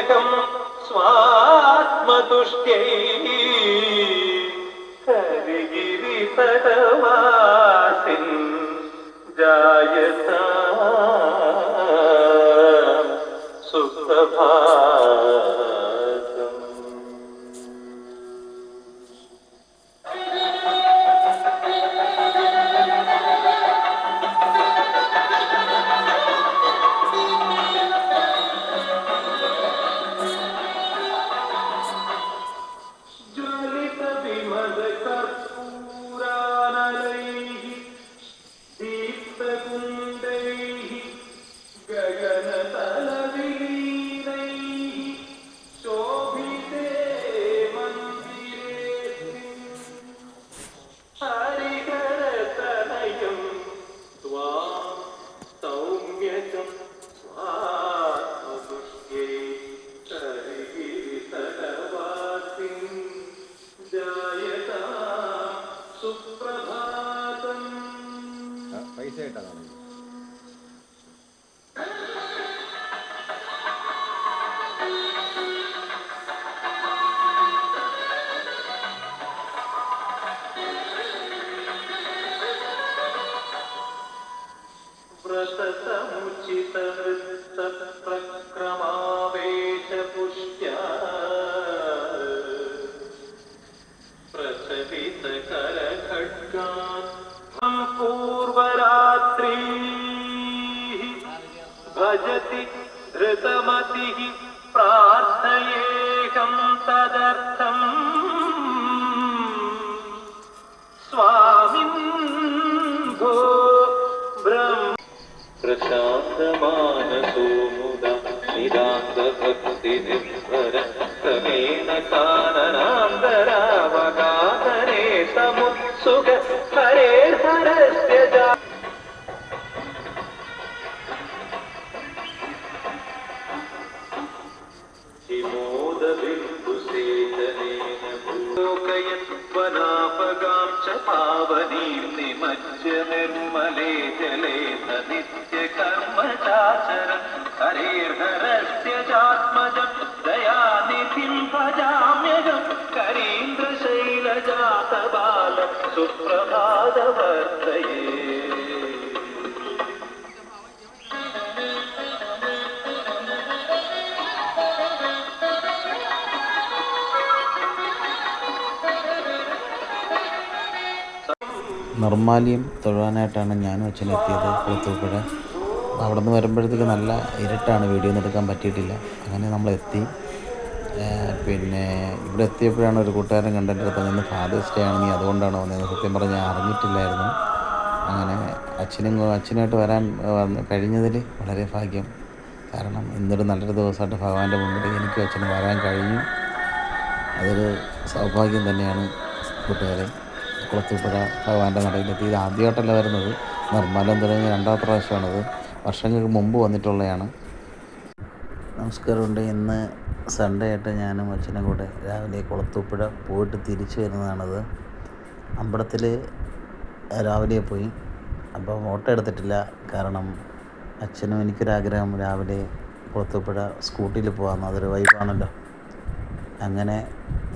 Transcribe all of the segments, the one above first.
सौम्यकं स्वात्मतुष्ट्यै हरिगिरितटवासिन् जायता सुप्रभातम्। ज्वलितविमलकर्पूरानलैः दीप्तकुण्डैः गगनतलविलीनैः शोभिते मन्दिरेऽस्मिन् हरिहरतनयं त्वां सौम्यकं स्वात्मतुष्ट्यै हरिगिरितटवासिन् जायता सुप्रभातम्। പൈസ ഇട്ടതാണ്. व्रतसमुचितवृत्तप्रक्रमावेशपुष्ट्या प्रचलितकरखड्गान् पूर्वरात्रिः भजति धृतमतिः प्रार्थयेऽहं तदर्थम् स्वामिन् भो ब्रह्म प्रशान्तमानसो मुदा निरान्तभक्तिनिर्भर क्रमेण काननान्तरावगाहने समुत्सुक हरेर्हरस्य हिमोदबिन्दुसेचनेन भूलोकयत्वनापगां च पावनीं निमज्य निर्मले जले नित्यकर्मचाचर हरेर्हरस्य चात्मजं दयानिधिं भजाम्यहं करीन्द्रशैलजातबालं सुप्रभातवर्तये। നിർമ്മാല്യം തൊഴാനായിട്ടാണ് ഞാനും അച്ഛനും എത്തിയത് കുളത്തൂപ്പുഴ. അവിടെ നിന്ന് വരുമ്പോഴത്തേക്ക് നല്ല ഇരുട്ടാണ്, വീഡിയോ ഒന്നും എടുക്കാൻ പറ്റിയിട്ടില്ല. അങ്ങനെ നമ്മളെത്തി. പിന്നെ ഇവിടെ എത്തിയപ്പോഴാണ് ഒരു കൂട്ടുകാരൻ കണ്ടിട്ട് ഇന്ന് ഫാദേഴ്സ് ഡേ ആണ്, നീ അതുകൊണ്ടാണ് വന്നത്. സത്യം പറഞ്ഞാൽ ഞാൻ അറിഞ്ഞിട്ടില്ലായിരുന്നു. അങ്ങനെ അച്ഛനായിട്ട് വരാൻ കഴിഞ്ഞതിൽ വളരെ ഭാഗ്യം. കാരണം ഇന്നൊരു നല്ലൊരു ദിവസമായിട്ട് ഭഗവാന്റെ മുന്നിൽ എനിക്കും അച്ഛനും വരാൻ കഴിഞ്ഞു. അതൊരു സൗഭാഗ്യം തന്നെയാണ് കൂട്ടുകാരെ. കുളത്തൂപ്പുഴ ഭഗവാന്റെ നടയിലെത്തി. ഇത് ആദ്യമായിട്ടല്ല വരുന്നത്, നിർമ്മാലം തുടങ്ങി രണ്ടാമത്തെ പ്രാവശ്യമാണത്. വർഷങ്ങൾക്ക് മുമ്പ് വന്നിട്ടുള്ളതാണ്. നമസ്കാരമുണ്ട്. ഇന്ന് സൺഡേ ആയിട്ട് ഞാനും അച്ഛനും കൂടെ രാവിലെ കുളത്തൂപ്പുഴ പോയിട്ട് തിരിച്ചു വരുന്നതാണത്. അമ്പലത്തിൽ രാവിലെ പോയി. അപ്പോൾ ഫോട്ടോ എടുത്തിട്ടില്ല, കാരണം അച്ഛനും എനിക്കൊരാഗ്രഹം രാവിലെ കുളത്തൂപ്പുഴ സ്കൂട്ടിയിൽ പോകാമെന്ന്. അതൊരു വൈബാണല്ലോ. അങ്ങനെ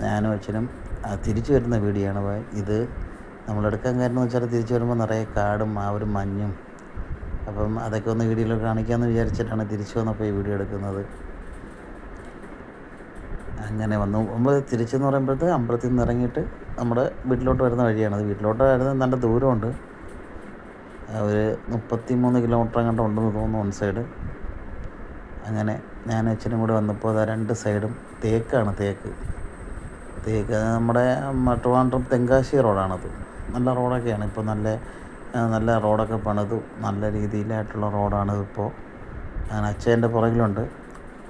ഞാനും അച്ഛനും തിരിച്ചു വരുന്ന വീഡിയോ ആണ് ഇത്. നമ്മളെടുക്കാൻ കാരണം എന്ന് വെച്ചാൽ തിരിച്ചു വരുമ്പോൾ നിറയെ കാടും ആ ഒരു മഞ്ഞും, അപ്പം അതൊക്കെ ഒന്ന് വീഡിയോയിൽ കാണിക്കാമെന്ന് വിചാരിച്ചിട്ടാണ് തിരിച്ചു വന്നപ്പോൾ ഈ വീഡിയോ എടുക്കുന്നത്. അങ്ങനെ നമ്മൾ തിരിച്ചെന്ന് പറയുമ്പോഴത്തേക്ക് അമ്പലത്തിൽ നിന്ന് ഇറങ്ങിയിട്ട് നമ്മുടെ വീട്ടിലോട്ട് വരുന്ന വഴിയാണത്. വീട്ടിലോട്ട് വരുന്നത് നല്ല ദൂരമുണ്ട്, ഒരു 33 കിലോമീറ്റർ അങ്ങോട്ട് ഉണ്ടെന്ന് തോന്നുന്നു വൺ സൈഡ്. അങ്ങനെ ഞാൻ അച്ഛനും കൂടെ വന്നപ്പോൾ അതാ രണ്ട് സൈഡും തേക്കാണ്. തേക്ക് നമ്മുടെ ട്രിവാൻഡ്രം തെങ്കാശി റോഡാണത്. നല്ല റോഡൊക്കെയാണ് ഇപ്പോൾ, നല്ല റോഡൊക്കെ പണിതു നല്ല രീതിയിലായിട്ടുള്ള റോഡാണ് ഇപ്പോൾ. അങ്ങനെ അച്ഛൻ്റെ പുറകിലുണ്ട്,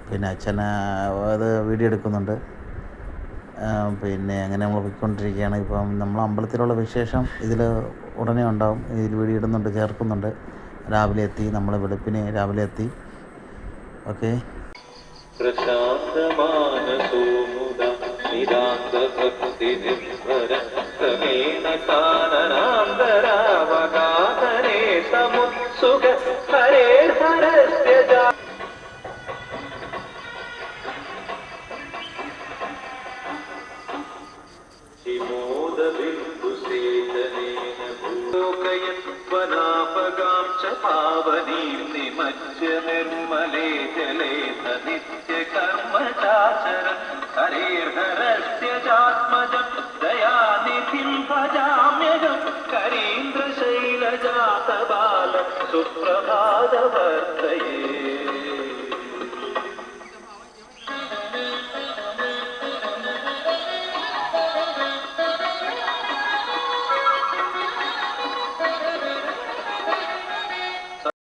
പിന്നെ അച്ഛനെ അത് വീഡിയോ എടുക്കുന്നുണ്ട്. പിന്നെ അങ്ങനെ നമ്മൾ പോയിക്കൊണ്ടിരിക്കുകയാണ്. ഇപ്പം നമ്മൾ അമ്പലത്തിലുള്ള വിശേഷം ഇതിൽ ഉടനെ ഉണ്ടാവും. ഇതിൽ വീഡിയോ ഇടുന്നുണ്ട്, ചേർക്കുന്നുണ്ട്. രാവിലെ എത്തി, നമ്മൾ വെളുപ്പിന് രാവിലെ എത്തി. ഓക്കെ. विमोदबिन्दुसेचनेन भूलोकयत्वनापगां च पावनीं निमज्य निर्मले जले नित्यकर्मचाचरन् हरेर्हरस्य चात्मजं दयानिधिं भजाम्यहं करीन्द्रशैलजातबालं सुप्रभातवर्तये